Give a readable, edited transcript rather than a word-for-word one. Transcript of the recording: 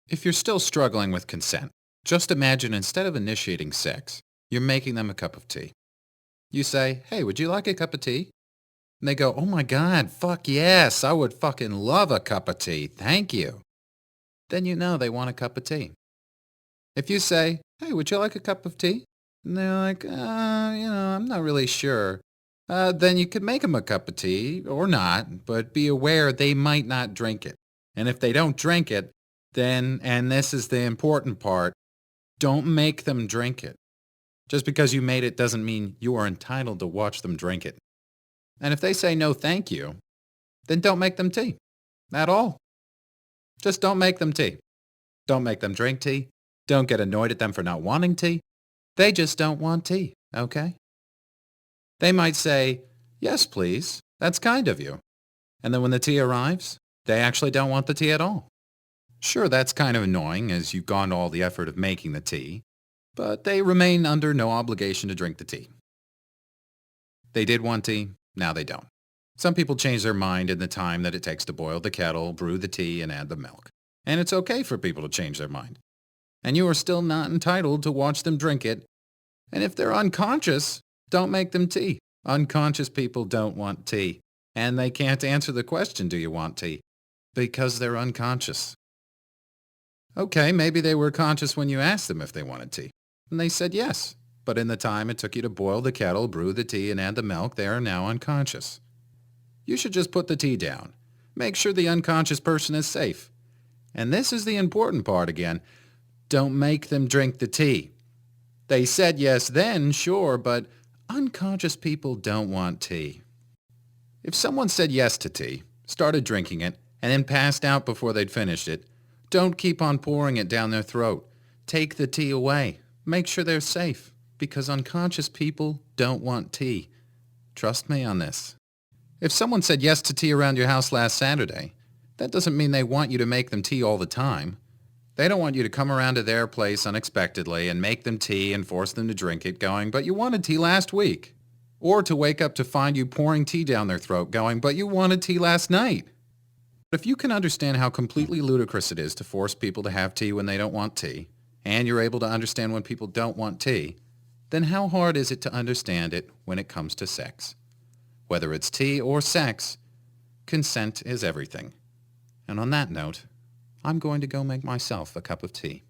If you're still struggling with consent, just imagine instead of initiating sex, you're making them a cup of tea. You say, "Hey, would you like a cup of tea?" And they go, "Oh my God, fuck yes, I would fucking love a cup of tea. Thank you." Then you know they want a cup of tea. If you say, "Hey, would you like a cup of tea?" And they're like, I'm not really sure. Then you could make them a cup of tea or not, but be aware they might not drink it. And if they don't drink it, then, and this is the important part, don't make them drink it. Just because you made it doesn't mean you are entitled to watch them drink it. And if they say no thank you, then don't make them tea. At all. Just don't make them tea. Don't make them drink tea. Don't get annoyed at them for not wanting tea. They just don't want tea, okay? They might say, "Yes, please. That's kind of you." And then when the tea arrives, they actually don't want the tea at all. Sure, that's kind of annoying as you've gone to all the effort of making the tea, but they remain under no obligation to drink the tea. They did want tea, now they don't. Some people change their mind in the time that it takes to boil the kettle, brew the tea, and add the milk. And it's okay for people to change their mind. And you are still not entitled to watch them drink it. And if they're unconscious, don't make them tea. Unconscious people don't want tea. And they can't answer the question, "Do you want tea?" Because they're unconscious. Okay, maybe they were conscious when you asked them if they wanted tea. And they said yes. But in the time it took you to boil the kettle, brew the tea, and add the milk, they are now unconscious. You should just put the tea down. Make sure the unconscious person is safe. And this is the important part again. Don't make them drink the tea. They said yes then, sure, but unconscious people don't want tea. If someone said yes to tea, started drinking it, and then passed out before they'd finished it, don't keep on pouring it down their throat. Take the tea away. Make sure they're safe, because unconscious people don't want tea. Trust me on this. If someone said yes to tea around your house last Saturday, that doesn't mean they want you to make them tea all the time. They don't want you to come around to their place unexpectedly and make them tea and force them to drink it going, "But you wanted tea last week." Or to wake up to find you pouring tea down their throat going, "But you wanted tea last night." If you can understand how completely ludicrous it is to force people to have tea when they don't want tea, and you're able to understand when people don't want tea, then how hard is it to understand it when it comes to sex? Whether it's tea or sex, consent is everything. And on that note, I'm going to go make myself a cup of tea.